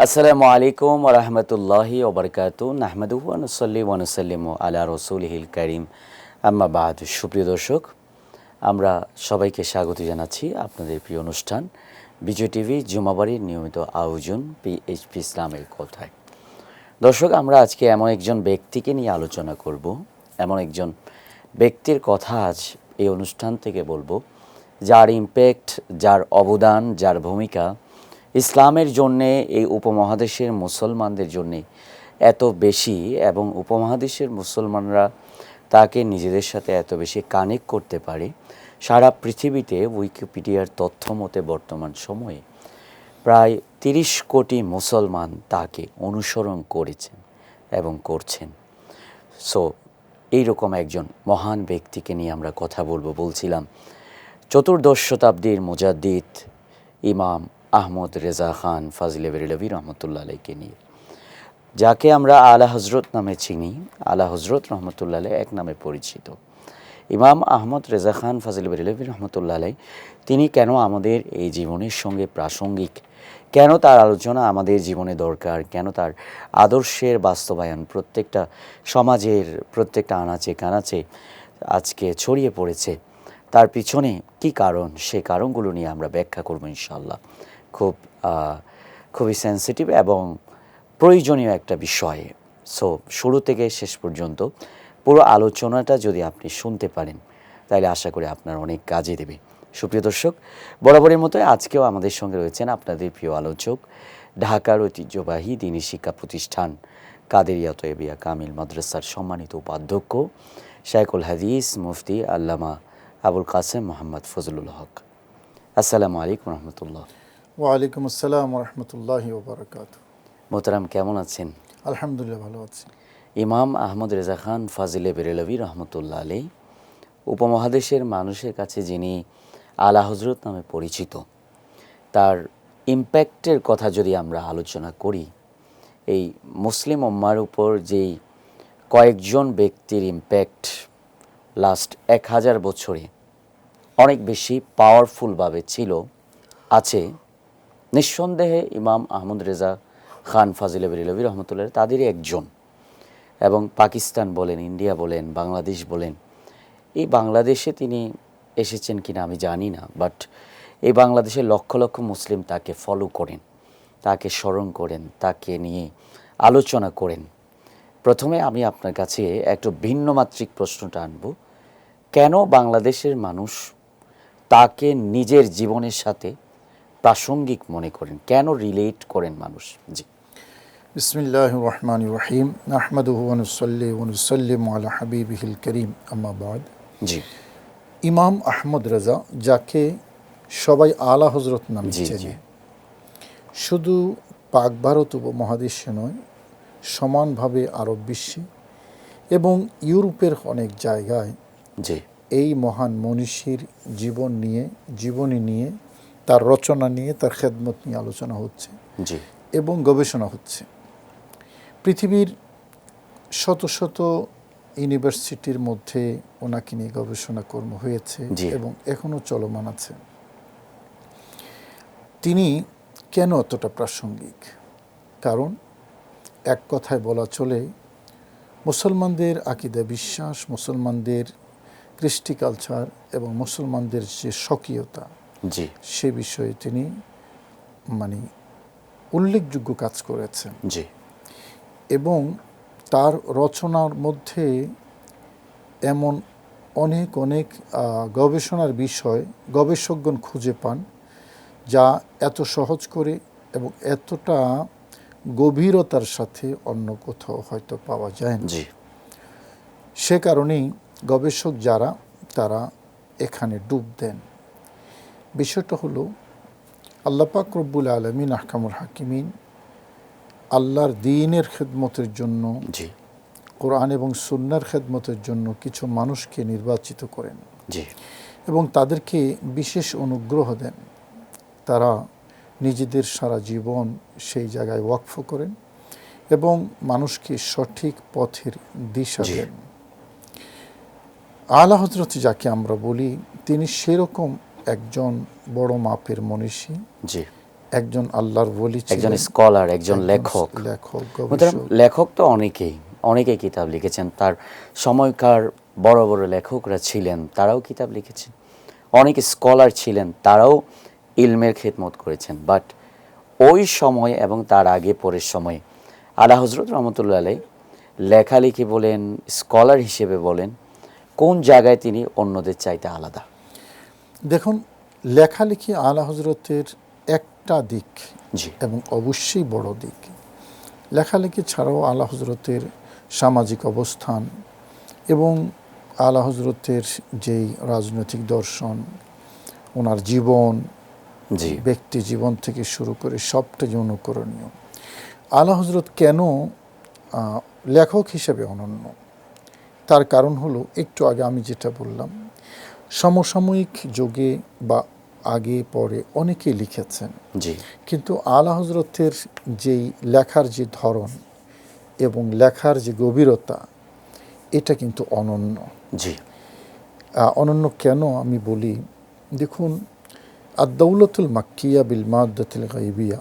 আসসালামু আলাইকুম ওয়া রাহমাতুল্লাহি ওয়া বারাকাতুহু নাহমাদুহু ওয়া নুসাল্লি ওয়া নুসাল্লিমু আলা রাসূলিহিল কারীম আম্মা বা'দ। সুপ্রিয় দর্শক, আমরা সবাইকে স্বাগত জানাচ্ছি আপনাদের প্রিয় অনুষ্ঠান বিজয় টিভি জুমাবাড়ির নিয়মিত আয়োজন পিএইচপি ইসলামের কথায়। দর্শক, আমরা আজকে এমন একজন ব্যক্তিকে নিয়ে আলোচনা করব, এমন একজন ব্যক্তির কথা আজ এই অনুষ্ঠান থেকে বলবো, যার ইম্প্যাক্ট, যার অবদান, যার ভূমিকা ইসলামের জন্যে, এই উপমহাদেশের মুসলমানদের জন্যে এত বেশি, এবং উপমহাদেশের মুসলমানরা তাকে নিজেদের সাথে এত বেশি কানেক্ট করতে পারে। সারা পৃথিবীতে উইকিপিডিয়ার তথ্য মতে বর্তমান সময়ে প্রায় 30 কোটি মুসলমান তাকে অনুসরণ করেছেন এবং করছেন। সো এইরকম একজন মহান ব্যক্তিকে নিয়ে আমরা কথা বলছিলাম চতুর্দশ শতাব্দীর মুজাদ্দিদ ইমাম আহমদ রেজা খান ফাজিলে বেরেলভী রহমতুল্লাহ আলাইকে নিয়ে, যাকে আমরা আলা হজরত নামে চিনি। আলা হজরত রহমতুল্লাহ আলাই এক নামে পরিচিত ইমাম আহমদ রেজা খান ফাজিলে বেরেলভী রহমতুল্লাহ আলাই, তিনি কেন আমাদের এই জীবনের সঙ্গে প্রাসঙ্গিক, কেন তার আলোচনা আমাদের জীবনে দরকার, কেন তার আদর্শের বাস্তবায়ন প্রত্যেকটা সমাজের প্রত্যেকটা আনাচে কানাচে আজকে ছড়িয়ে পড়েছে, তার পিছনে কি কারণ, সে কারণগুলো নিয়ে আমরা ব্যাখ্যা করব ইনশাআল্লাহ। খুবই সেন্সিটিভ এবং প্রয়োজনীয় একটা বিষয়। সো শুরু থেকে শেষ পর্যন্ত পুরো আলোচনাটা যদি আপনি শুনতে পারেন, তাহলে আশা করি আপনার অনেক কাজে দেবে। সুপ্রিয় দর্শক, বরাবরের মতোই আজকেও আমাদের সঙ্গে রয়েছেন আপনাদের প্রিয় আলোচক, ঢাকার ঐতিহ্যবাহী দ্বীনি শিক্ষা প্রতিষ্ঠান কাদেরিয়া তয়্যবিয়া কামিল মাদ্রাসার সম্মানিত উপাধ্যক্ষ শাইখুল হাদিস মুফতি আল্লামা আবুল কাসেম মোহাম্মদ ফজলুল হক। আসসালামু আলাইকুম রহমতুল্লাহ। ওয়ালাইকুম আসসালাম রহমতুল্লাহি ওয়া বারাকাতুহু। মোহতারাম, কেমন আছেন? আলহামদুলিল্লাহ, ভালো আছি। ইমাম আহমদ রেজা খান ফাজিলে বেরেলভী রহমতুল্লাহ আলাই উপমহাদেশের মানুষের কাছে যিনি আলা হজরত নামে পরিচিত, তার ইম্প্যাক্টের কথা যদি আমরা আলোচনা করি, এই মুসলিম উম্মার উপর যেই কয়েকজন ব্যক্তির ইম্প্যাক্ট লাস্ট 1000 বছরে অনেক বেশি পাওয়ারফুলভাবে আছে, নিঃসন্দেহে ইমাম আহমদ রেজা খান ফাজিলে বেরেলভী রহমতুল্লাহ তাদেরই একজন। এবং পাকিস্তান বলেন, ইন্ডিয়া বলেন, বাংলাদেশ বলেন, এই বাংলাদেশে তিনি এসেছেন কিনা আমি জানি না, বাট এই বাংলাদেশের লক্ষ লক্ষ মুসলিম তাকে ফলো করেন, তাকে স্মরণ করেন, তাকে নিয়ে আলোচনা করেন। প্রথমে আমি আপনার কাছে একটু ভিন্নমাত্রিক প্রশ্নটা আনব, কেন বাংলাদেশের মানুষ তাকে নিজের জীবনের সাথে প্রাসঙ্গিক মনে করেন, কেন রিলেট করেন মানুষ? জি। বিসমিল্লাহির রহমানির রহিম। নাহমাদুহু ওয়া নুসাল্লি ওয়া নুসাল্লিমু আলা হাবিবিহিল কারীম, আম্মা বা'দ। জি। ইমাম আহমদ রেজা, যাকে সবাই আলা হজরত নামে চেনে, শুধু পাক ভারত উপমহাদেশে নয়, সমানভাবে আরব বিশ্বে এবং ইউরোপের অনেক জায়গায় এই মহান মনীষীর জীবনী নিয়ে, তার রচনা নিয়ে, তার খেদমত নিয়ে আলোচনা হচ্ছে এবং গবেষণা হচ্ছে। পৃথিবীর শত শত ইউনিভার্সিটির মধ্যে ওনাকে নিয়ে গবেষণা কর্ম হয়েছে এবং এখনও চলমান আছে। তিনি কেন এতটা প্রাসঙ্গিক? কারণ এক কথায় বলা চলে, মুসলমানদের আকীদা বিশ্বাস, মুসলমানদের কৃষ্টি কালচার এবং মুসলমানদের যে স্বকীয়তা, সে বিষয়ে তিনি উল্লেখযোগ্য কাজ করেছেন। এবং তার রচনার মধ্যে এমন অনেক অনেক গবেষণার বিষয় গবেষকগণ খুঁজে পান, যা এত সহজ করে এবং এতটা গভীরতার সাথে অন্য কোথাও হয়তো পাওয়া যায় না। সে কারণেই গবেষক যারা, তারা এখানে ডুব দেন। বিষয়টা হলো, আল্লাহ পাক রব্বুল আলামিন আহকামুল হাকিমিন আল্লাহর দ্বীনের খেদমতের জন্য, কোরআন এবং সুন্নাহর খেদমতের জন্য কিছু মানুষকে নির্বাচিত করেন এবং তাদেরকে বিশেষ অনুগ্রহ দেন। তারা নিজেদের সারা জীবন সেই জায়গায় ওয়াকফ করেন এবং মানুষকে সঠিক পথের দিশা দেন। আলা হযরত যাকে আমরা বলি, তিনি সেরকম একজন বড় মাপের মনীষী, একজন আল্লাহর ওলি ছিলেন, একজন স্কলার, একজন লেখক। গবেষক। লেখক তো অনেকেই কিতাব লিখেছেন, তার সময়কার বড় বড় লেখকরা ছিলেন, তারাও কিতাব লিখেছেন। অনেক স্কলার ছিলেন, তারাও ইলমের খেদমত করেছেন। বাট ওই সময় এবং তার আগে পরের সময় আলা হজরত রহমতুল্লাহ আলাই লেখালেখি বলেন, স্কলার হিসেবে বলেন, কোন জায়গায় তিনি অন্যদের চাইতে আলাদা? দেখুন, লেখালেখি আলা হজরতের একটা দিক, জি, এবং অবশ্যই বড় দিক। লেখালেখি ছাড়াও আলা হজরতের সামাজিক অবস্থান এবং আলা হজরতের যেই রাজনৈতিক দর্শন, ওনার জীবন, জি, ব্যক্তি জীবন থেকে শুরু করে সবটা যে অনুকরণীয়। আলা হজরত কেন লেখক হিসেবে অনন্য, তার কারণ হলো একটু আগে আমি যেটা বললাম, সমসাময়িক যুগে বা আগে পরে অনেকেই লিখেছেন, জি, কিন্তু আলা হজরতের যেই লেখার যে ধরন এবং লেখার যে গভীরতা, এটা কিন্তু অনন্য। জি, অনন্য কেন আমি বলি, দেখুন, আদ-দাওলাতুল মাক্কিয়া বিল মাদ্দাতিল গায়বিয়া,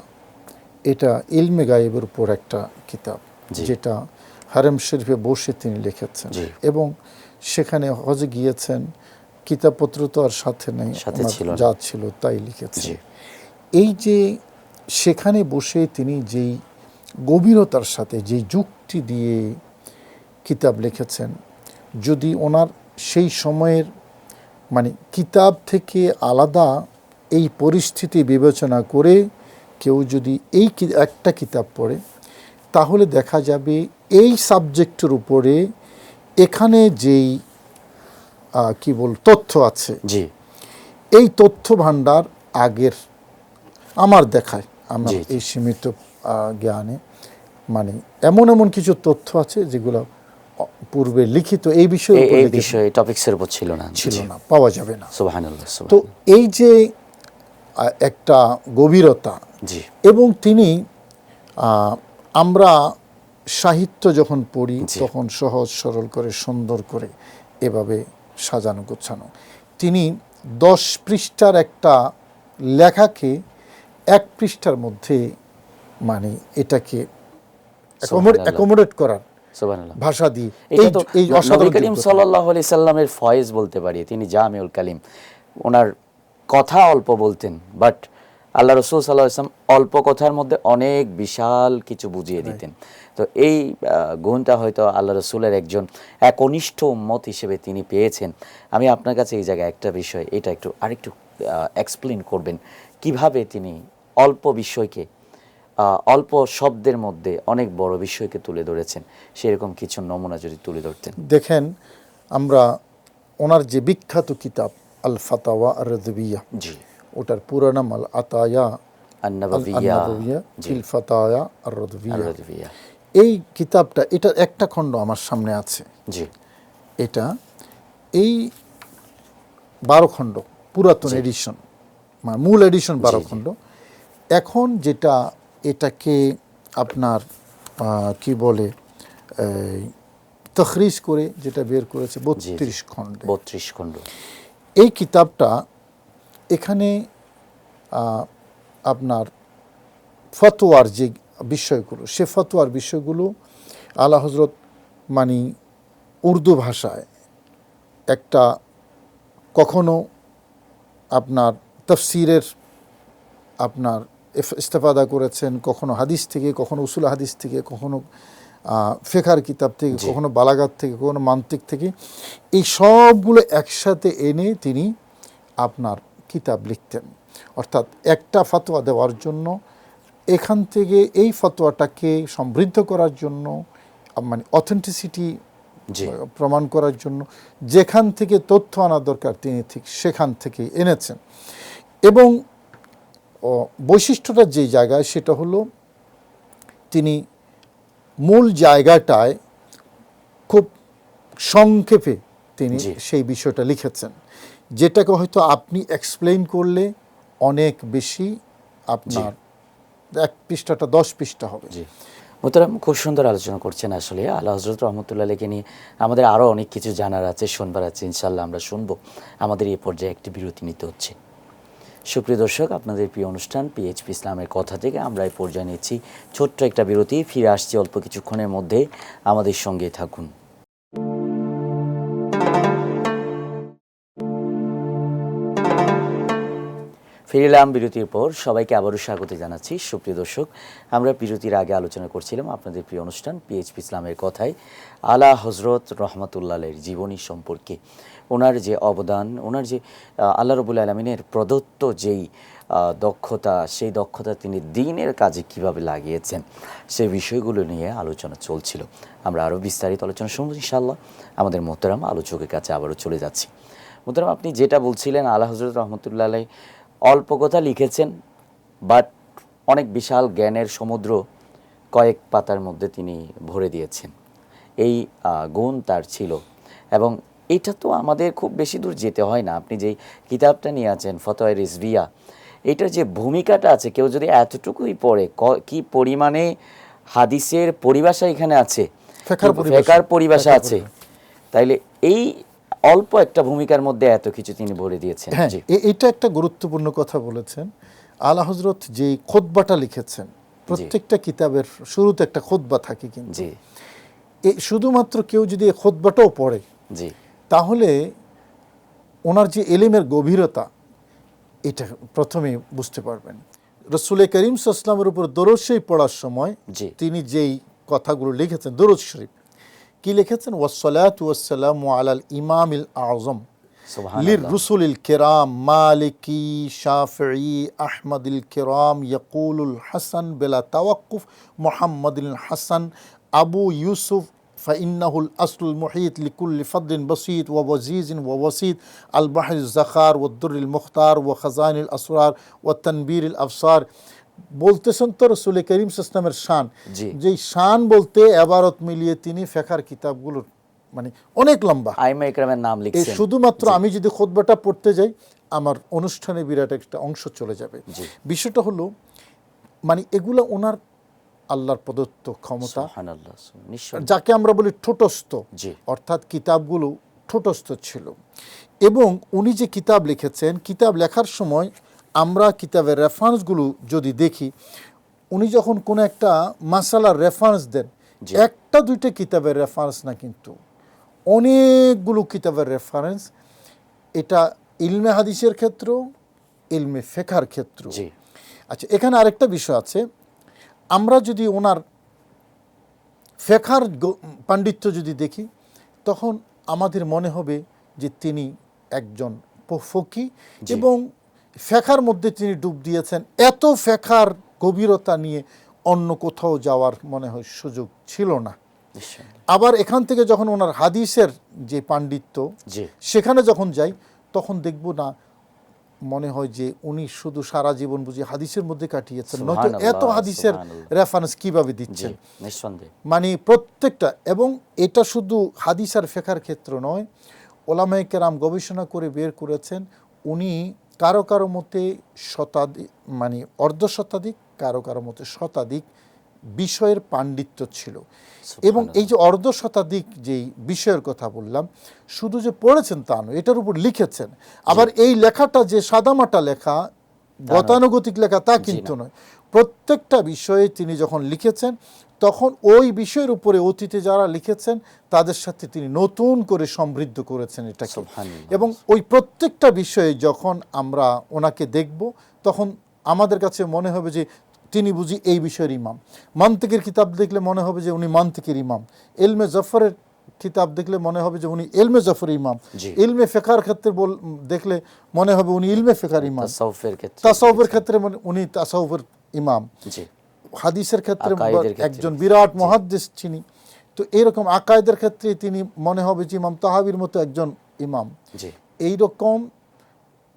এটা ইলমে গায়েবের উপর একটা কিতাব, যেটা হারেম শরীফে বসে তিনি লিখেছেন, এবং সেখানে হজে গিয়েছেন, কিতাবপত্র তো আর সাথে নেই, যা ছিল তাই লিখেছেন। এই যে সেখানে বসে তিনি যেই গভীরতার সাথে, যেই যুক্তি দিয়ে কিতাব লিখেছেন, যদি ওনার সেই সময়ের মানে কিতাব থেকে আলাদা এই পরিস্থিতি বিবেচনা করে কেউ যদি এই একটা কিতাব পড়ে, তাহলে দেখা যাবে এই সাবজেক্টের উপরে এখানে যেই তথ্য আছে, এই তথ্য ভাণ্ডার আগের আমার দেখায়, আমার এই সীমিত জ্ঞানে, মানে এমন এমন কিছু তথ্য আছে যেগুলো পূর্বে লিখিত এই বিষয়ে টপিকসের উপর ছিল না, পাওয়া যাবে না। সুবহানাল্লাহ। তো এই যে একটা গভীরতা, এবং তিনি আমরা সাহিত্য যখন পড়ি তখন সহজ সরল করে, সুন্দর করে এভাবে সাজানো গোছানো, তিনি 10 পৃষ্ঠার একটা লেখাকে 1 পৃষ্ঠার মধ্যে মানে এটাকে অ্যাকোমোডেট করার ভাষা দিয়ে, এই নবী করিম সাল্লাল্লাহু আলাইহি সাল্লামের ফয়েজ বলতে পারি। তিনি জামিউল কালিম, ওনার কথা অল্প বলতেন, বাট আল্লাহ রাসূল সাল্লাল্লাহু আলাইহি ওয়াসাল্লাম অল্প কথার মধ্যে অনেক বিশাল কিছু বুঝিয়ে দিতেন। তো এই গুণটা হয়তো আল্লাহ রাসূলের একজন একনিষ্ঠ উম্মত হিসেবে তিনি পেয়েছেন। আমি আপনার কাছে এই জায়গায় একটা বিষয়, এটা আরেকটু এক্সপ্লেইন করবেন, কিভাবে তিনি অল্প বিষয়কে, অল্প শব্দের মধ্যে অনেক বড় বিষয়কে তুলে ধরেছেন, সেরকম কিছু নমুনা যদি তুলে ধরতেন। দেখেন, আমরা ওনার যে বিখ্যাত কিতাব আল ফাতাওয়া আর-রাদবিয়া, ওটার পুরো নাম আল আতায়া আন-নাবাবিয়া ফিল ফাতাওয়া আর-রাদবিয়া, এই কিতাবটা, এটা একটা খণ্ড আমার সামনে আছে, এটা এই 12 খণ্ড পুরাতন এডিশন, মানে মূল এডিশন 12 খণ্ড। এখন যেটা এটাকে আপনার কি বলে তখরিজ করে যেটা বের করেছে 32 খণ্ড। এই কিতাবটা, এখানে আপনার ফতোয়ার যে বিষয়গুলো, সে ফতোয়ার বিষয়গুলো আলা হজরত মানে উর্দু ভাষায় একটা, কখনো আপনার তাফসিরের আপনার ইস্তেফাদা করেছেন, কখনো হাদিস থেকে, কখনো উসুল হাদিস থেকে, কখনো ফিকহের কিতাব থেকে, কখনো বালাগাত থেকে, কখনো মান্তিক থেকে, এই সবগুলো একসাথে এনে তিনি আপনার কিতাব লিখতেন। অর্থাৎ একটা ফতোয়া দেওয়ার জন্য, এখান থেকে এই ফতোয়াটাকে সমৃদ্ধ করার জন্য, মানে অথেন্টিসিটি প্রমাণ করার জন্য যেখান থেকে তথ্য আনা দরকার তিনি ঠিক সেখান থেকে এনেছেন। এবং বৈশিষ্ট্যটা যে জায়গায়, সেটা হলো তিনি মূল জায়গাটায় খুব সংক্ষেপে তিনি সেই বিষয়টা লিখেছেন, যেটাকে হয়তো আপনি এক্সপ্লেইন করলে অনেক বেশি আপনার 1 পৃষ্ঠাটা 10 পৃষ্ঠা হবে। মোহতারাম, খুব সুন্দর আলোচনা করছেন। আসলে আল্লাহ হযরত রাহমাতুল্লাহ আলাইহি নিয়ে আমাদের আরও অনেক কিছু জানার আছে, শুনবার আছে, ইনশাআল্লাহ আমরা শুনবো। আমাদের এই পর্যায়ে একটি বিরতি নিতে হচ্ছে। সুপ্রিয় দর্শক, আপনাদের প্রিয় অনুষ্ঠান পিএইচপি ইসলামের কথা থেকে আমরা এই পর্যায়ে নিচ্ছি ছোট্ট একটা বিরতি। ফিরে আসছি অল্প কিছুক্ষণের মধ্যে, আমাদের সঙ্গে থাকুন। ফিরে এলাম বিরতির পর। সবাইকে আবারও স্বাগত জানাচ্ছি। সুপ্রিয় দর্শক, আমরা বিরতির আগে আলোচনা করছিলাম আপনাদের প্রিয় অনুষ্ঠান পিএইচপি ইসলামের কথায় আলা হজরত রহমতুল্লাহের জীবনী সম্পর্কে। ওনার যে অবদান, ওনার যে আল্লাহ রবুল আলমিনের প্রদত্ত যেই দক্ষতা, সেই দক্ষতা তিনি দ্বীনের কাজে কিভাবে লাগিয়েছেন, সেই বিষয়গুলো নিয়ে আলোচনা চলছিল। আমরা আরও বিস্তারিত আলোচনা শুনব ইনশাআল্লাহ। আমাদের মোহতারাম আলোচকের কাছে আবারও চলে যাচ্ছি। মোহতারাম, আপনি যেটা বলছিলেন, আলা হজরত রহমতুল্লাহ আলাই অল্প কথা লিখেছেন, বাট অনেক বিশাল জ্ঞানের সমুদ্র কয়েক পাতার মধ্যে তিনি ভরে দিয়েছেন। এই গুণ তার ছিল, এবং এটা তো আমাদের খুব বেশি দূর যেতে হয় না। আপনি যেই কিতাবটা নিয়ে আছেন ফতোয়া রিজভিয়া, এটার যে ভূমিকাটা আছে, কেউ যদি এতটুকুই পড়ে, কি পরিমাণে হাদিসের পরিভাষা এখানে আছে, ফেকার পরিভাষা আছে, তাইলে এই অল্প একটা ভূমিকার মধ্যে এত কিছু তিনি ভরে দিয়েছেন। হ্যাঁ, এটা একটা গুরুত্বপূর্ণ কথা বলেছেন। আলা হজরত যে খুতবাটা লিখেছেন, প্রত্যেকটা কিতাবের শুরুতে একটা খুতবা থাকে, কিন্তু শুধুমাত্র কেউ যদি এই খুতবাটাও পড়ে, তাহলে ওনার যে এলিমের গভীরতা, এটা প্রথমে বুঝতে পারবেন। রসুল করিম সাল্লাল্লাহু আলাইহি ওয়াসাল্লামের উপর দরুদ শরীফ পড়ার সময় তিনি যেই কথাগুলো লিখেছেন, দরুদ শরীফ কি লিখেছেন? ওয়াসসালাতু ওয়াসসালামু আলাল ইমামিল আযম লিররুসুলিল কিরাম মালিকি শাফিঈ আহমদিল কিরাম ইয়াকুলুল হাসান বিলা তাওয়াক্কুফ মুহাম্মাদিল হাসান আবু ইউসুফ ফাইন্নাহুল আসলুল মুহিত লিকুল্লি ফাদলিন বাসীত ওয়া ওয়াজিজিন ওয়া ওয়াসীত আল বাহরিল যাখার ওয়া দুররিল মুখতার ওয়া খাজানিল আসরার ওয়া তানবীরিল আবসার। বলতেছেন তো রসুল করিম সাল্লাল্লাহু আলাইহি ওয়াসাল্লামের শান, যেই শান বলতে এবারত মিলিয়ে তিনি ফিকহের কিতাবগুলোর মানে অনেক লম্বা আইমা ইকরামের নাম লিখছেন। শুধুমাত্র আমি যদি খুতবাটা পড়তে যাই, আমার অনুষ্ঠানে বিরাট একটা অংশ চলে যাবে। বিষয়টা হলো, মানে এগুলো ওনার আল্লাহর প্রদত্ত ক্ষমতা, যাকে আমরা বলি ঠোঁটস্থ, অর্থাৎ কিতাবগুলো ঠোঁটস্থ ছিল। এবং উনি যে কিতাব লিখেছেন, কিতাব লেখার সময় আমরা কিতাবের রেফারেন্সগুলো যদি দেখি, উনি যখন কোনো একটা মাসালার রেফারেন্স দেন, একটা দুইটা কিতাবের রেফারেন্স না, কিন্তু অনেকগুলো কিতাবের রেফারেন্স। এটা ইলমে হাদিসের ক্ষেত্র, ইলমে ফিকহের ক্ষেত্র। আচ্ছা, এখানে আরেকটা বিষয় আছে। আমরা যদি ওনার ফিকহের পাণ্ডিত্য যদি দেখি, তখন আমাদের মনে হবে যে তিনি একজন ফকি, এবং ফিকহের মধ্যে তিনি ডুব দিয়েছেন। এত ফিকহের গভীরতা নিয়ে অন্য কোথাও যাওয়ার মনে হয় সুযোগ ছিল না। আবার এখান থেকে যখন ওনার হাদিসের যে পাণ্ডিত্য, সেখানে যখন যাই, তখন দেখব না, মনে হয় যে উনি শুধু সারা জীবন বুঝি হাদিসের মধ্যে কাটিয়েছেন, নয়তো এত হাদিসের রেফারেন্স কিভাবে দিচ্ছেন। মানে প্রত্যেকটা, এবং এটা শুধু হাদিস আর ফিকহের ক্ষেত্র নয়, ওলামায়ে কেরাম গবেষণা করে বের করেছেন, উনি কারো কারো মতে শতাধিক, মানে অর্ধশতাধিক, কারো কারো মতে শতাধিক বিষয়ের পাণ্ডিত্য ছিল। এবং এই যে অর্ধশতাধিক যেই বিষয়ের কথা বললাম, শুধু যে পড়েছেন তা নয়, এটার উপর লিখেছেন। আবার এই লেখাটা যে সাদামাটা লেখা, গতানুগতিক লেখা তা কিন্তু নয়। প্রত্যেকটা বিষয়ে তিনি যখন লিখেছেন, তখন ওই বিষয়ের উপরে অতীতে যারা লিখেছেন তাদের সাথে তিনি নতুন করে সমৃদ্ধ করেছেন এটাকে। এবং ওই প্রত্যেকটা বিষয়ে যখন আমরা ওনাকে দেখব, তখন আমাদের কাছে মনে হবে যে তিনি বুঝি এই বিষয়ের ইমাম। মান্তিকের কিতাব দেখলে মনে হবে যে উনি মান্তিকের ইমাম। ইলমে জফরের কিতাব দেখলে মনে হবে যে উনি ইলমে জফরের ইমাম। ইলমে ফিকহের ক্ষেত্রে দেখলে মনে হবে উনি ইলমে ফিকহের ইমাম। তাসাউফের ক্ষেত্রে উনি তাসাউফের ইমাম। হাদিসের ক্ষেত্রে একজন বিরাট মুহাদ্দিস তিনি। তো এইরকম আকায়েদের ক্ষেত্রে তিনি মনে হবে যে ইমাম তাহাবির মতো একজন ইমাম। এইরকম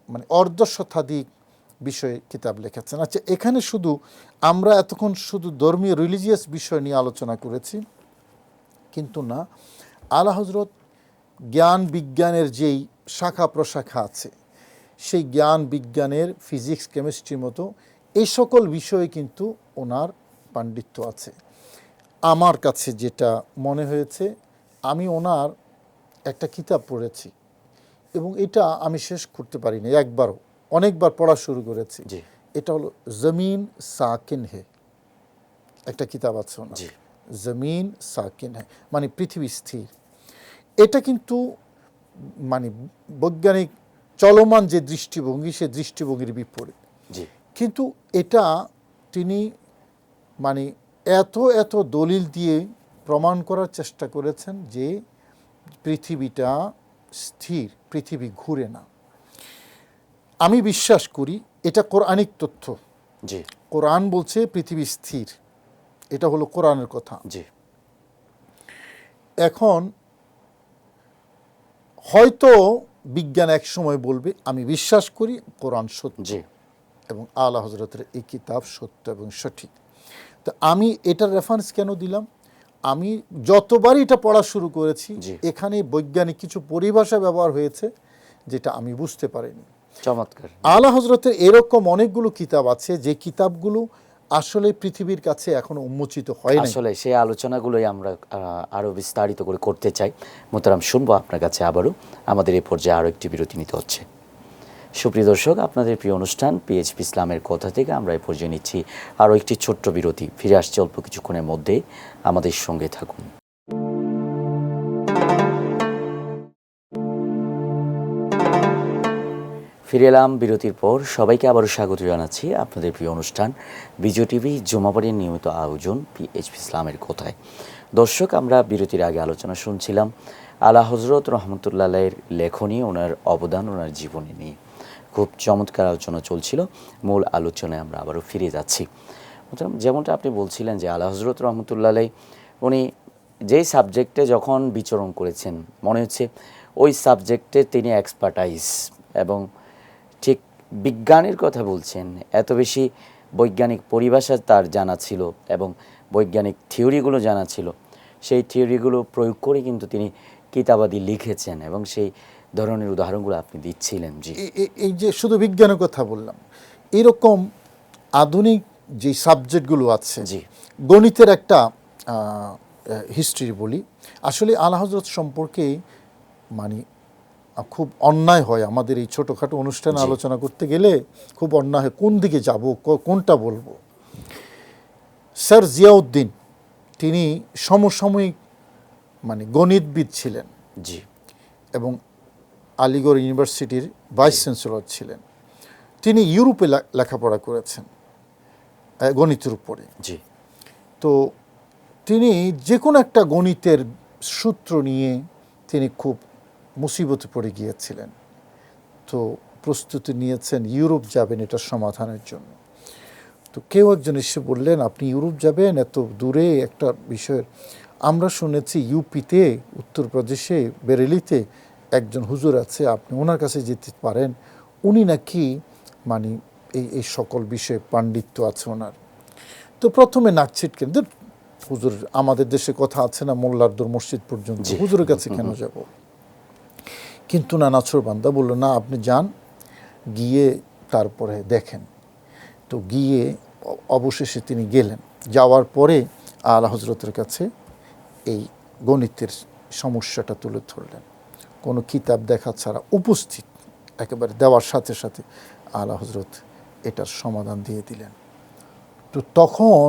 মানে অর্ধশতাধিক বিষয়ে কিতাব লিখেছেন। আচ্ছা, এখানে শুধু আমরা এতক্ষণ শুধু ধর্মীয় রিলিজিয়াস বিষয় নিয়ে আলোচনা করেছি, কিন্তু না, আলা হজরত জ্ঞান বিজ্ঞানের যেই শাখা প্রশাখা আছে, সেই জ্ঞান বিজ্ঞানের ফিজিক্স, কেমিস্ট্রির মতো এই সকল বিষয়ে কিন্তু ওনার পাণ্ডিত্য আছে। আমার কাছে যেটা মনে হয়েছে, আমি ওনার একটা কিতাব পড়েছি এবং এটা আমি শেষ করতে পারিনি একবারও। অনেকবার পড়া শুরু করেছি। জি এটা হলো জমিন সাকিন হে, একটা কিতাব আছে ওনার, জি জমিন সাকিন হে, মানে পৃথিবী স্থির। এটা কিন্তু মানে বৈজ্ঞানিক চলমান যে দৃষ্টিভঙ্গি, সে দৃষ্টিভঙ্গির বিপরীত। জি কিন্তু এটা তিনি মানে এত এত দলিল দিয়ে প্রমাণ করার চেষ্টা করেছেন যে পৃথিবীটা স্থির, পৃথিবী ঘুরে না। আমি বিশ্বাস করি এটা কোরআনিক তথ্য। জি কোরআন বলছে পৃথিবী স্থির, এটা হলো কোরআনের কথা। জি এখন হয়তো বিজ্ঞান এক সময় বলবে, আমি বিশ্বাস করি কোরআন সত্য জি এবং আলা হজরতের এই কিতাব সত্য এবং সঠিক। তো আমি এটার রেফারেন্স কেন দিলাম, আমি যতবারই এটা পড়া শুরু করেছি জি। এখানে বৈজ্ঞানিক কিছু পরিভাষা ব্যবহার হয়েছে যেটা আমি বুঝতে পারিনি। চমৎকার। আলা হজরতের এরকম অনেকগুলো কিতাব আছে যে কিতাবগুলো আসলে পৃথিবীর কাছে এখনো উন্মোচিত হয় নাই। আসলে সেই আলোচনাগুলোই আমরা আরো বিস্তারিত করে করতে চাই। মোহতারাম, শুনবো আপনার কাছে আবারও। আমাদের এই পর্যায়ে আরও একটি বিরতি নিতে হচ্ছে। সুপ্রিয় দর্শক, আপনাদের প্রিয় অনুষ্ঠান পিএইচপি ইসলামের কথা থেকে আমরা এই পর্যায়ে নিচ্ছি আরও একটি ছোট্ট বিরতি। ফিরে আসছে অল্প কিছুক্ষণের মধ্যে, আমাদের সঙ্গে থাকুন। ফিরে এলাম বিরতির পর। সবাইকে আবারও স্বাগত জানাচ্ছি আপনাদের প্রিয় অনুষ্ঠান বিজয় টিভি জুমাবারের নিয়মিত আয়োজন পিএইচপি ইসলামের কথায়। দর্শক, আমরা বিরতির আগে আলোচনা শুনছিলাম আলা হজরত রহমতুল্লাহের লেখনী, ওনার অবদান, ওনার জীবনী নিয়ে খুব চমৎকার আলোচনা চলছিল। মূল আলোচনায় আমরা আবারও ফিরে যাচ্ছি। যেমনটা আপনি বলছিলেন যে আলা হজরত রহমতুল্লাহ উনি যেই সাবজেক্টে যখন বিচরণ করেছেন, মনে হচ্ছে ওই সাবজেক্টে তিনি এক্সপার্টাইজ, এবং ঠিক বিজ্ঞানের কথা বলছেন, এত বেশি বৈজ্ঞানিক পরিভাষা তার জানা ছিল এবং বৈজ্ঞানিক থিওরিগুলো জানা ছিল। সেই থিওরিগুলো প্রয়োগ করে কিন্তু তিনি কিতাবাদি লিখেছেন এবং সেই ধরনের উদাহরণগুলো আপনি দিচ্ছিলেন। জি, এই যে শুধু বিজ্ঞানের কথা বললাম, এরকম আধুনিক যে সাবজেক্টগুলো আছে, জি গণিতের একটা হিস্ট্রি বলি। আসলে আলা হজরত সম্পর্কে মানে খুব অন্যায় হয় আমাদের এই ছোটোখাটো অনুষ্ঠানে আলোচনা করতে গেলে, খুব অন্যায় হয়। কোন দিকে যাব, কোনটা বলবো? স্যার জিয়াউদ্দিন, তিনি সমসাময়িক মানে গণিতবিদ ছিলেন জি এবং আলিগড় ইউনিভার্সিটির ভাইস চ্যান্সেলর ছিলেন। তিনি ইউরোপে লেখাপড়া করেছেন গণিতের উপরে। জি তো তিনি যে কোনো একটা গণিতের সূত্র নিয়ে তিনি খুব মুসিবতে পড়ে গিয়েছিলেন। তো প্রস্তুতি নিয়েছেন, ইউরোপ যাবেন এটার সমাধানের জন্য। তো কেউ একজন এসে বললেন, আপনি ইউরোপ যাবেন, এত দূরে একটা বিষয়ের। আমরা শুনেছি ইউপিতে, উত্তরপ্রদেশে বেরেলিতে একজন হুজুর আছে, আপনি ওনার কাছে যেতে পারেন, উনি নাকি মানে এই সকল বিষয়ে পাণ্ডিত্য আছে ওনার। তো প্রথমে নাক ছিটকেন, হুজুর আমাদের দেশে কথা আছে না, মোল্লার দর মসজিদ পর্যন্ত, হুজুরের কাছে কেন যাব? কিন্তু না, নাছোড়বান্দা বলল, না আপনি যান, গিয়ে তারপরে দেখেন। তো গিয়ে অবশেষে তিনি গেলেন। যাওয়ার পরে আলা হজরতের কাছে এই গণিতের সমস্যাটা তুলে ধরলেন, কোনো কিতাব দেখা ছাড়া, উপস্থিত একেবারে দেওয়ার সাথে সাথে আলা হজরত এটার সমাধান দিয়ে দিলেন। তো তখন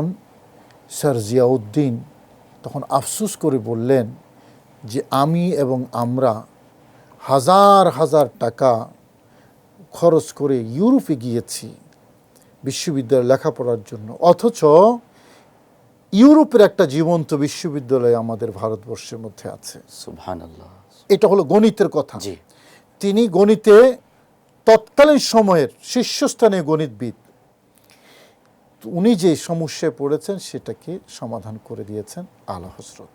স্যার জিয়াউদ্দিন তখন আফসোস করে বললেন যে আমি এবং আমরা হাজার হাজার টাকা খরচ করে ইউরোপে গিয়েছি বিশ্ববিদ্যালয়ে লেখাপড়ার জন্য, অথচ ইউরোপের একটা জীবন্ত বিশ্ববিদ্যালয় আমাদের ভারতবর্ষের মধ্যে আছে। সুবহানাল্লাহ। এটা হলো গণিতের কথা। জি তিনি গণিতে তৎকালীন সময়ের শীর্ষস্থানীয় গণিতবিদ। উনি যে সমস্যায় পড়েছেন সেটাকে সমাধান করে দিয়েছেন আলা হজরত।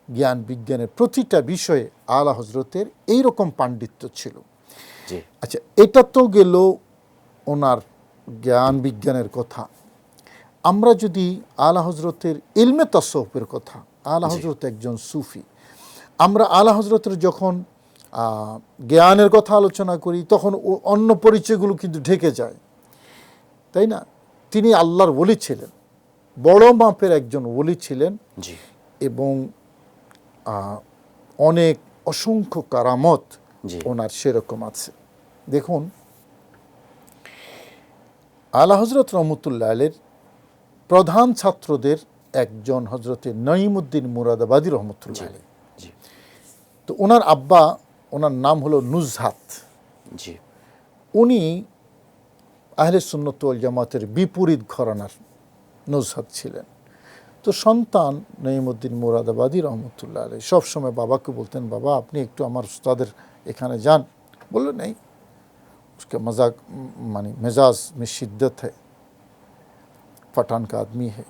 জ্ঞান বিজ্ঞানের প্রতিটা বিষয়ে আলা হজরতের এইরকম পাণ্ডিত্য ছিল। জি আচ্ছা, এটা তো গেল ওনার জ্ঞান বিজ্ঞানের কথা। আমরা যদি আলা হজরতের ইলমে তাসাউফের কথা, আলা হজরত একজন সুফি, আমরা আলা হজরতের যখন জ্ঞানের কথা আলোচনা করি তখন অন্য পরিচয়গুলো কিন্তু ঢেকে যায়, তাই না? তিনি আল্লাহর ওলি ছিলেন, বড় মাপের একজন ওলি ছিলেন, জি এবং অনেক অসংখ্য কারামত জি ওনার সেরকম আছে। দেখুন, আলা হজরত রহমতুল্লাহ আলের প্রধান ছাত্রদের একজন হজরতে নঈমুদ্দিন মুরাদাবাদী রহমতুল্লাহ আলী। জি তো ওনার আব্বা, ওনার নাম হলো নুজহাত। জি উনি আহলে সুন্নাত ওয়াল জামাতের বিপরীত ঘরানার নুজহাত ছিলেন। তো সন্তান নঈমুদ্দিন মুরাদাবাদী রহমতুল্লাহ আলী সবসময় বাবাকে বলতেন, বাবা আপনি একটু আমার উস্তাদের এখানে যান। বললো নেই, उसका मजाक मानी मिजाज में शिद्दत है, पठान का आदमी है,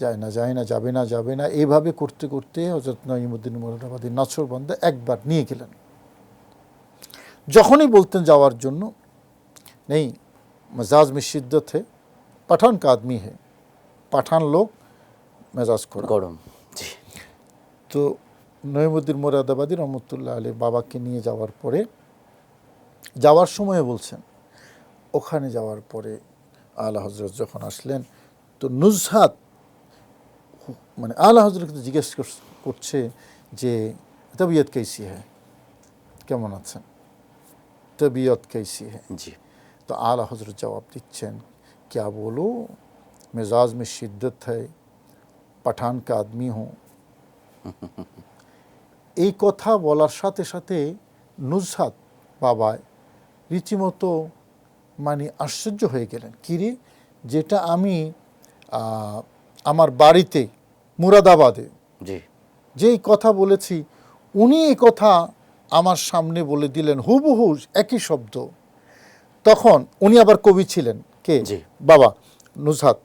যায় না যাবে না এইভাবে করতে করতে হযরত নঈমুদ্দিন মুরাদাবাদী নাছোড়বান্দা একবার নিয়ে গেলেন। যখনই বলতেন যাওয়ার জন্য, নেই मिजाज में शिद्दत है, पठान का आदमी है, পাঠান লোক, মেজাজ গরম। জি তো নঈমুদ্দিন মুরাদাবাদী রহমতুল্লাহ আলী বাবাকে নিয়ে যাওয়ার পরে, যাওয়ার সময় বলছেন, ওখানে যাওয়ার পরে আলা হজরত যখন আসলেন, তো নুজহাত মানে আলা হজরতকে জিজ্ঞেস করছে যে তবিয়ত कैसी है, কেমন আছেন, তবিয়ত कैसी है। জি তো আলা হজরত জবাব দিচ্ছেন, क्या बोलो, मिजाज में शिद्दत है, पठान का आदमी हूँ। এই কথা বলার সাথে সাথে নুজহাত বাবায় রীতিমতো মানে আশ্চর্য হয়ে গেলেন। কিরে, যেটা আমি আমার বাড়িতে মুরাদাবাদে জি যেই কথা বলেছি, উনি এই কথা আমার সামনে বলে দিলেন হুবহু একই শব্দ। তখন উনি আবার কবি ছিলেন, কে? জি। বাবা নুজহাত,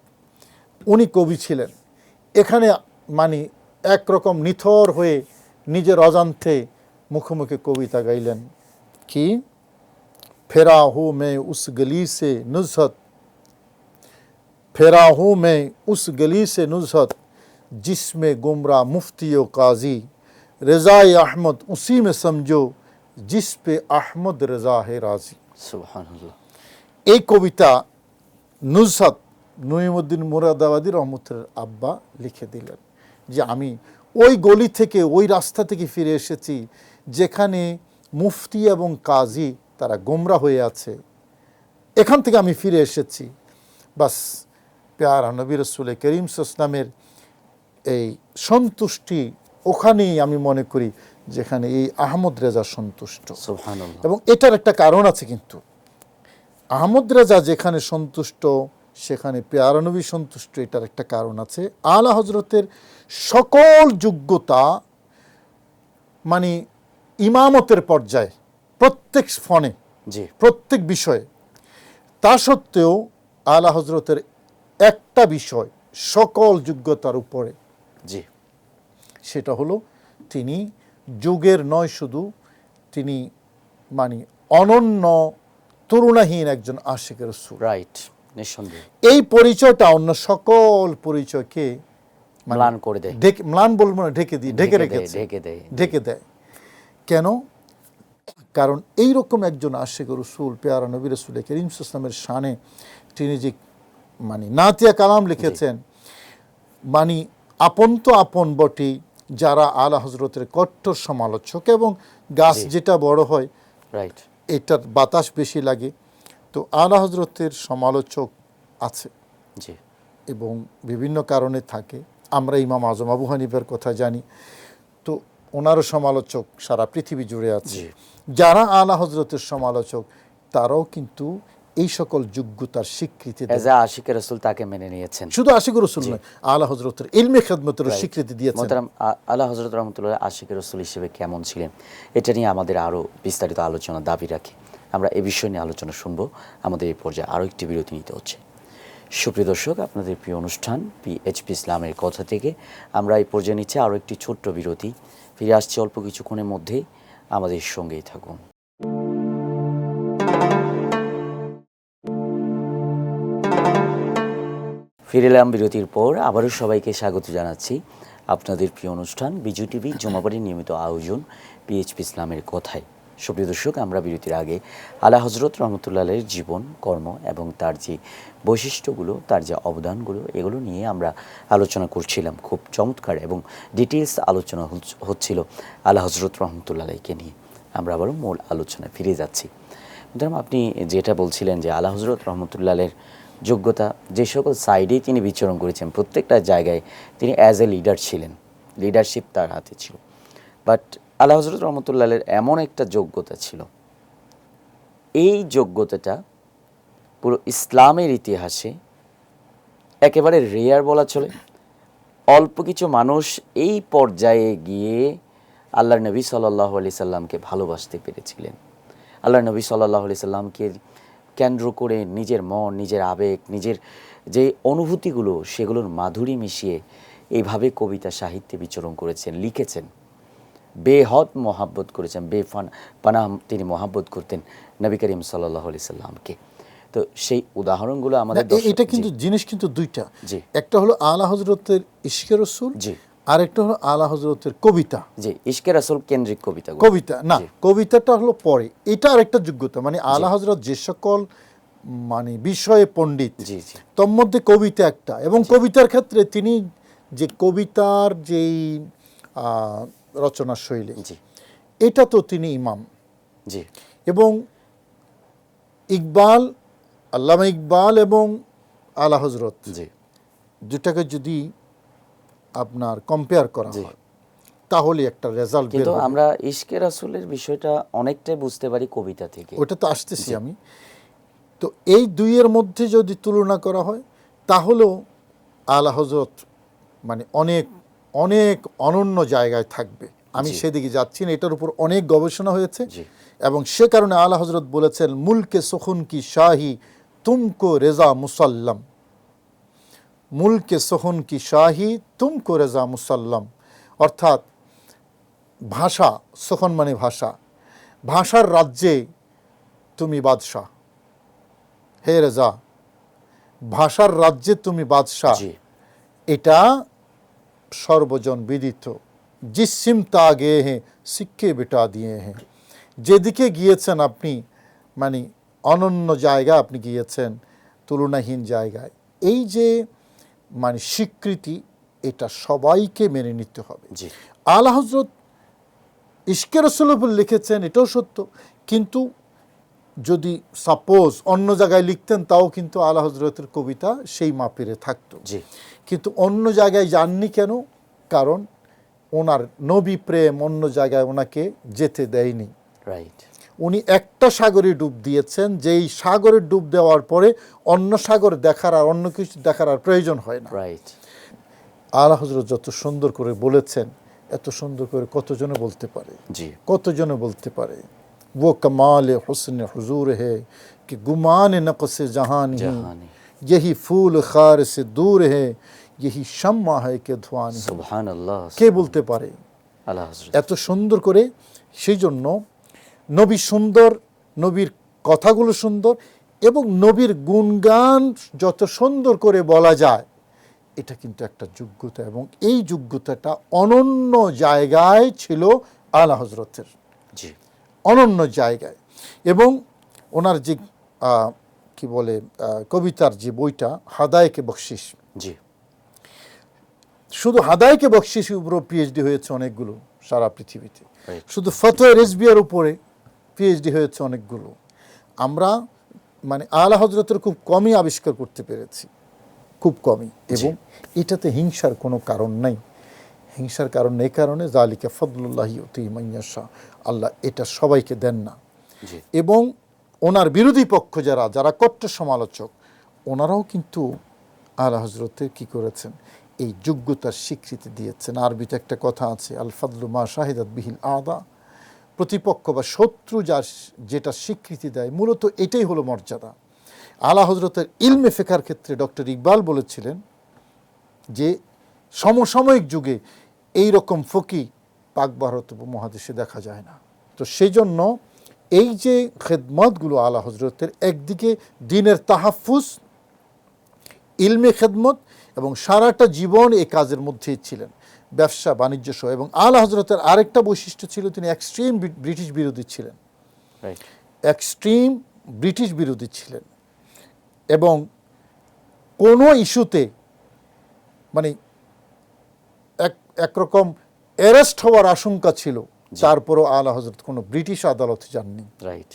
উনি কবি ছিলেন। এখানে মানে একরকম নিথর হয়ে নিজের অজান্তে মুখে মুখে কবিতা গাইলেন, কি फेरा हूँ मैं उस गली से नुज़हत, फेरा हूँ मैं उस गली से नुज़हत, जिसमें गुमराह मुफ्ती व काजी, रज़ाए अहमद उसी में समझो, जिस पे अहमद रज़ा है राजी। সুবহানাল্লাহ। এই কবিতা নুজহাত নঈমুদ্দিন মুরাদাবাদী রহমতুল্লাহ আব্বা লিখে দিলেন যে আমি ওই গলি থেকে, ওই রাস্তা থেকে ফিরে এসেছি যেখানে মুফতি এবং কাজী তারা গোমরা হয়ে আছে, এখান থেকে আমি ফিরে এসেছি। বাস প্যারা নবী রাসূল করিম সাল্লাল্লাহু আলাইহি ওয়াসাল্লামের এই সন্তুষ্টি ওখানেই আমি মনে করি যেখানে এই আহমদ রেজা সন্তুষ্ট। সুবহানাল্লাহ। এবং এটার একটা কারণ আছে, কিন্তু আহমদ রেজা যেখানে সন্তুষ্ট সেখানে প্যারা নবী সন্তুষ্ট, এটার একটা কারণ আছে। আলা হজরতের সকল যোগ্যতা মানে ইমামতের পর্যায়ে প্রত্যেক ফনে, জি প্রত্যেক বিষয়ে, তা সত্ত্বেও আলা হজরতের একটা বিষয় সকল যোগ্যতার উপরে, জি সেটা হলো তিনি যুগের নয় শুধু, তিনি মানে অনন্য তুলনাহীন একজন আশিকের রাসূল। রাইট, নিঃসন্দেহে এই পরিচয়টা অন্য সকল পরিচয়কে ম্লান করে দেয়। ম্লান বলবো না, ঢেকে রেখেছে, ঢেকে দেয়। কেন? কারণ এইরকম একজন আশিকুর রাসূল, পেয়ারা নবী রাসূল করিম সাল্লাল্লাহু আলাইহি ওয়াসাল্লামের শানে তিনি যে মানে নাতিয়া কালাম লিখেছেন, মানে আপন তো আপন বটে, যারা আলা হজরতের কট্টর সমালোচক, এবং গাছ যেটা বড় হয় রাইট এটার বাতাস বেশি লাগে, তো আলা হজরতের সমালোচক আছে জি এবং বিভিন্ন কারণে থাকে। আমরা ইমাম আজম আবু হানিফার কথা জানি, তো ওনারও সমালোচক সারা পৃথিবী জুড়ে আছে। যারা আলা হজরতের সমালোচক তারাও কিন্তু এই সকল যোগ্যতার স্বীকৃতি দেন। এজ আ আশিকের রাসূল তাকে মেনে নিয়েছেন। শুধু আশিকুর রাসূল নয়, আলা হজরতের ইলমে খেদমতের স্বীকৃতি দিয়েছেন। মোহতারাম আলা হযরত রাহমাতুল্লাহ আশিকের রাসূল হিসেবে কেমন ছিলেন, এটা নিয়ে আমাদের আরও বিস্তারিত আলোচনা দাবি রাখে। আমরা এই বিষয় নিয়ে আলোচনা শুনবো। আমাদের এই পর্যায়ে আরও একটি বিরতি নিতে হচ্ছে। সুপ্রিয় দর্শক, আপনাদের প্রিয় অনুষ্ঠান পিএইচপি ইসলামের কথা থেকে আমরা এই পর্যায়ে নিচ্ছে আরও একটি ছোট্ট বিরতি। ফিরে আসছি অল্প কিছুক্ষণের মধ্যেই, আমাদের সঙ্গেই থাকুন। ফিরে এলাম বিরতির পর। আবারও সবাইকে স্বাগত জানাচ্ছি আপনাদের প্রিয় অনুষ্ঠান বিজু টিভি জুমাবাড়ির নিয়মিত আয়োজন পিএইচপি ইসলামের কথায়। সুপ্রিয় দর্শক, আমরা বিরতির আগে আলা হজরত রহমতুল্লাহ আলাইহির জীবন, কর্ম এবং তার যে বৈশিষ্ট্যগুলো, তার যে অবদানগুলো, এগুলো নিয়ে আমরা আলোচনা করছিলাম। খুব চমৎকার এবং ডিটেলস আলোচনা হচ্ছিল আলা হজরত রহমতুল্লাহ আলাইহিকে নিয়ে। আমরা আবারও মূল আলোচনায় ফিরে যাচ্ছি। ধরুন আপনি যেটা বলছিলেন যে আলা হজরত রহমতুল্লাহের যোগ্যতা, যে সকল সাইডেই তিনি বিচরণ করেছেন প্রত্যেকটা জায়গায় তিনি অ্যাজ এ লিডার ছিলেন, লিডারশিপ তার হাতে ছিল। বাট আলা হজরত রহমতুল্লাহের এমন একটা যোগ্যতা ছিল, এই যোগ্যতাটা পুরো ইসলামের ইতিহাসে একেবারে রেয়ার বলা চলে। অল্প কিছু মানুষ এই পর্যায়ে গিয়ে আল্লাহর নবী সাল্লাল্লাহু আলাইহি সাল্লামকে ভালোবাসতে পেরেছিলেন। আল্লাহর নবী সাল্লাল্লাহু আলাইহি সাল্লামকে কেন্দ্র করে নিজের মন, নিজের আবেগ, নিজের যে অনুভূতিগুলো সেগুলোর মাধুরী মিশিয়ে এইভাবে কবিতা সাহিত্যে বিচরণ করেছেন, লিখেছেন, বেহদ মহাব্বত করেছেন, পানাহ তিনি মহাব্বত করতেন নবী করিম সাল্লাল্লাহু আলাইহি সাল্লামকে। তো সেই উদাহরণগুলো আমাদের এটা কিন্তু জিনিস কিন্তু দুইটা, জি, একটা হলো আলা হজরতের ইশকে রসুল, জি, আর একটা হলো আলা হজরতের কবিতা। জি, ইশকে রাসূল কেন্দ্রিক কবিতা, কবিতা না, কবিতাটা হলো পরে, এটা আরেকটা যোগ্যতা। মানে আলা হজরত যে সকল মানে বিষয়ে পণ্ডিত, জি, জি, তোর মধ্যে কবিতা একটা, এবং কবিতার ক্ষেত্রে তিনি যে কবিতার যেই রচনা শৈলী, জি, এটা তো তিনি ইমাম। জি, এবং ইকবাল, আল্লামা ইকবাল এবং আলা হজরত, জি, দুটাকে যদি আপনার কম্পেয়ার করা হয় তাহলে একটা রেজাল্ট বের কিন্তু হবে। আমরা ইশকে রাসূলের বিষয়টা অনেকটাই বুঝতে পারি কবিতা থেকে। ওটা তো আসতেছি আমি। তো এই দুইয়ের মধ্যে যদি তুলনা করা হয় তাহলেও আলা হজরত মানে অনেক অনেক অনন্য জায়গায় থাকবে। আমি সেদিকে যাচ্ছি না, এটার উপর অনেক গবেষণা হয়েছে, জি, এবং সে কারণে আলা হজরত বলেছেন মুলকে সুখুন কি শাহি তুমকো রেজা মুসাল্লাম, মুলকে সুখুন কি শাহি তুমকো রেজা মুসাল্লাম। অর্থাৎ ভাষা, সুখন মানে ভাষা, ভাষার রাজ্যে তুমি বাদশাহ, হে রেজা, ভাষার রাজ্যে তুমি বাদশাহ, জি, এটা সর্বজন বিদিত। জিস সিমত আগে হ্যাঁ সিক্কে বেটা দিয়ে হ্যাঁ, যেদিকে গিয়েছেন আপনি মানে অনন্য জায়গা আপনি গিয়েছেন, তুলনাহীন জায়গায়। এই যে মানে স্বীকৃতি, এটা সবাইকে মেনে নিতে হবে। জি, আলা হজরত ইশকে রাসূলের উপর লিখেছেন, এটাও সত্য, কিন্তু যদি সাপোজ অন্য জায়গায় লিখতেন তাও কিন্তু আলা হজরতের কবিতা সেই মাপেরে থাকতো। জি, কিন্তু অন্য জায়গায় যাননি কেন? কারণ ওনার নবী প্রেম অন্য জায়গায় ওনাকে যেতে দেয়নি। রাইট, উনি একটা সাগরে ডুব দিয়েছেন, যেই সাগরে ডুব দেওয়ার পরে অন্য সাগর দেখার আর অন্য কিছু দেখার আর প্রয়োজন হয় না। রাইট, আলা হজরত যত সুন্দর করে বলেছেন, এত সুন্দর করে কতজনে বলতে পারে, জি, কতজনে বলতে পারে। वो कमाल हुस्न हुजूर है कि गुमान नक़्स जहान ही, জাহানি, यही फूल खार से दूर है, यही शम्मा है कि धुआं नहीं। সুবহানাল্লাহ, কে বলতে পারে আলা হযরত, এত সুন্দর করে? সেই জন্য নবী সুন্দর, নবীর কথাগুলো সুন্দর, এবং নবীর গুণগান যত সুন্দর করে বলা যায়, এটা কিন্তু একটা যোগ্যতা, এবং এই যোগ্যতাটা অনন্য জায়গায় ছিল আলা হজরতের, জি, অনন্য জায়গায়। এবং ওনার যে কি বলে কবিতার যে বইটা হাদায়েকে বকশিস, জি, শুধু হাদায়েকে বকশিসের উপরও পিএইচডি হয়েছে অনেকগুলো সারা পৃথিবীতে। Right. শুধু ফতোয়া রিজভিয়ার উপরে পিএইচডি হয়েছে অনেকগুলো। আমরা মানে আলা হজরতের খুব কমই আবিষ্কার করতে পেরেছি, খুব কমই। এবং এটাতে হিংসার কোনো কারণ নাই। হিংসার কারণ এই কারণে জালিকা ফদলুল্লাহি ইউতিহি মান ইয়াশা, আল্লাহ এটা সবাইকে দেন না। জি, এবং ওনার বিরোধী পক্ষ যারা কট্টর সমালোচক, ওনারাও কিন্তু আলা হজরতের কী করেছেন, এই যোগ্যতার স্বীকৃতি দিয়েছেন। আরবিতে একটা কথা আছে, আল ফাদলু মা শাহিদাত বিহিল আদা, প্রতিপক্ষ বা শত্রু যেটা স্বীকৃতি দেয়, মূলত এটাই হলো মর্যাদা। আলা হজরতের ইলমে ফিকহের ক্ষেত্রে ডক্টর ইকবাল বলেছিলেন যে সমসাময়িক যুগে এই রকম ফকি পাক ভারত উপমহাদেশে দেখা যায় না। তো সেই জন্য এই যে খেদমতগুলো আলা হজরতের, একদিকে দিনের তাহাফুজ, ইলমে খেদমত, এবং সারাটা জীবন এই কাজের মধ্যেই ছিলেন, ব্যবসা বাণিজ্য সহ। এবং আলা হজরতের আরেকটা বৈশিষ্ট্য ছিল, তিনি এক্সট্রিম ব্রিটিশ বিরোধী ছিলেন, রাইট, এক্সট্রিম ব্রিটিশ বিরোধী ছিলেন। এবং কোনো ইস্যুতে মানে একরকম অ্যারেস্ট হওয়ার আশঙ্কা ছিল, তারপরও আলা হজরত কোনো ব্রিটিশ আদালতে যাননি। রাইট।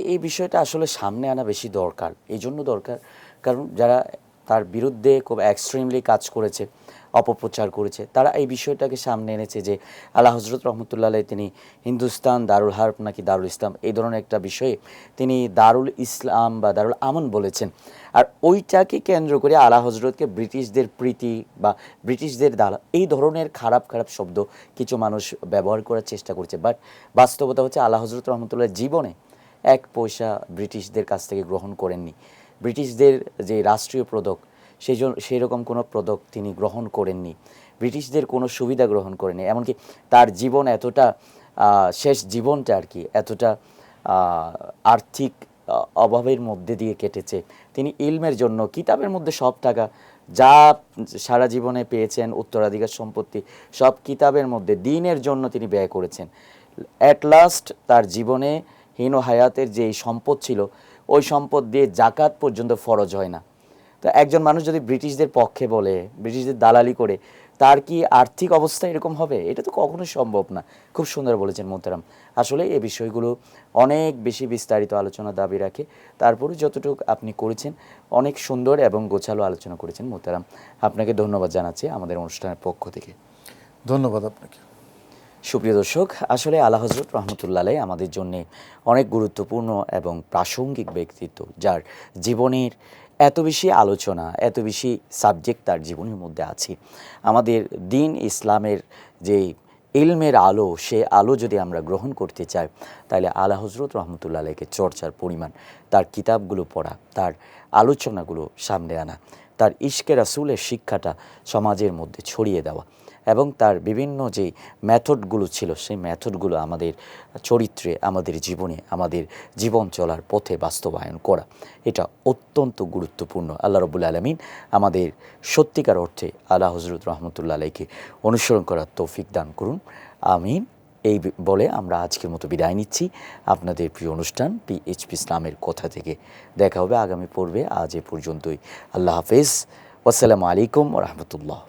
এই বিষয়টা আসলে সামনে আনা বেশি দরকার। এই জন্য দরকার কারণ যারা তার বিরুদ্ধে খুব এক্সট্রিমলি কাজ করেছে, অপপ্রচার করেছে, তারা এই বিষয়টাকে সামনে এনেছে যে আলা হজরত রহমতুল্লাহ আলাইহি তিনি হিন্দুস্তান দারুল হার্ব নাকি দারুল ইসলাম এই ধরনের একটা বিষয়ে তিনি দারুল ইসলাম বা দারুল আমন বলেছেন। আর ওইটাকে কেন্দ্র করে আলা হজরতকে ব্রিটিশদের প্রীতি বা ব্রিটিশদের দ্বারা এই ধরনের খারাপ খারাপ শব্দ কিছু মানুষ ব্যবহার করার চেষ্টা করছে। বাট বাস্তবতা হচ্ছে আলা হজরত রহমতুল্লাহ জীবনে এক পয়সা ব্রিটিশদের কাছ থেকে গ্রহণ করেননি। ব্রিটিশদের যে রাষ্ট্রীয় পদক সেই রকম কোনো পদক তিনি গ্রহণ করেননি, ব্রিটিশদের কোনো সুবিধা গ্রহণ করেননি। এমনকি তার জীবন এতটা শেষ জীবনটা আর কি এতটা আর্থিক অভাবের মধ্যে দিয়ে কেটেছে। তিনি ইলমের জন্য কিতাবের মধ্যে সব টাকা যা সারা জীবনে পেয়েছেন, উত্তরাধিকার সম্পত্তি সব কিতাবের মধ্যে দ্বীনের জন্য তিনি ব্যয় করেছেন। অ্যাট লাস্ট তার জীবনে হীন হায়াতের যে সম্পদ ছিল ওই সম্পদ দিয়ে জাকাত পর্যন্ত ফরজ হয় না। তো একজন মানুষ যদি ব্রিটিশদের পক্ষে বলে, ব্রিটিশদের দালালি করে, তার কি আর্থিক অবস্থা এরকম হবে? এটা তো কখনোই সম্ভব না। খুব সুন্দর বলেছেন মোহতারাম। আসলে এই বিষয়গুলো অনেক বেশি বিস্তারিত আলোচনা দাবি রাখে, তারপরে যতটুকু আপনি করেছেন অনেক সুন্দর এবং গোছালো আলোচনা করেছেন মোহতারাম। আপনাকে ধন্যবাদ জানাচ্ছি আমাদের অনুষ্ঠানের পক্ষ থেকে। ধন্যবাদ আপনাকে। সুপ্রিয় দর্শক, আসলে আলা হজরত রহমতুল্লাহ আলাইহি আমাদের জন্যে অনেক গুরুত্বপূর্ণ এবং প্রাসঙ্গিক ব্যক্তিত্ব, যার জীবনের এত বেশি আলোচনা, এত বেশি সাবজেক্ট তার জীবনের মধ্যে আছে। আমাদের দিন ইসলামের যে ইলমের আলো, সে আলো যদি আমরা গ্রহণ করতে চাই তাহলে আলা হজরত রহমতুল্লাহ আলাইহিকে চর্চার পরিমাণ, তার কিতাবগুলো পড়া, তার আলোচনাগুলো সামনে আনা, তার ইশকে রাসূলের শিক্ষাটা সমাজের মধ্যে ছড়িয়ে দেওয়া এবং তার বিভিন্ন যে মেথডগুলো ছিল সেই মেথডগুলো আমাদের চরিত্রে, আমাদের জীবনে, আমাদের জীবন চলার পথে বাস্তবায়ন করা, এটা অত্যন্ত গুরুত্বপূর্ণ। আল্লাহ রাব্বুল আলামিন আমাদের সত্যিকার অর্থে আলা হজরত রহমতুল্লাহ আলাইহিকে অনুসরণ করার তৌফিক দান করুন, আমিন। এই বলে আমরা আজকের মতো বিদায় নিচ্ছি আপনাদের প্রিয় অনুষ্ঠান পিএইচপি ইসলামের কথা থেকে। দেখা হবে আগামী পর্বে। আজ এ পর্যন্তই। আল্লাহ হাফেজ। আসসালামু আলাইকুম ওয়া রাহমাতুল্লাহ।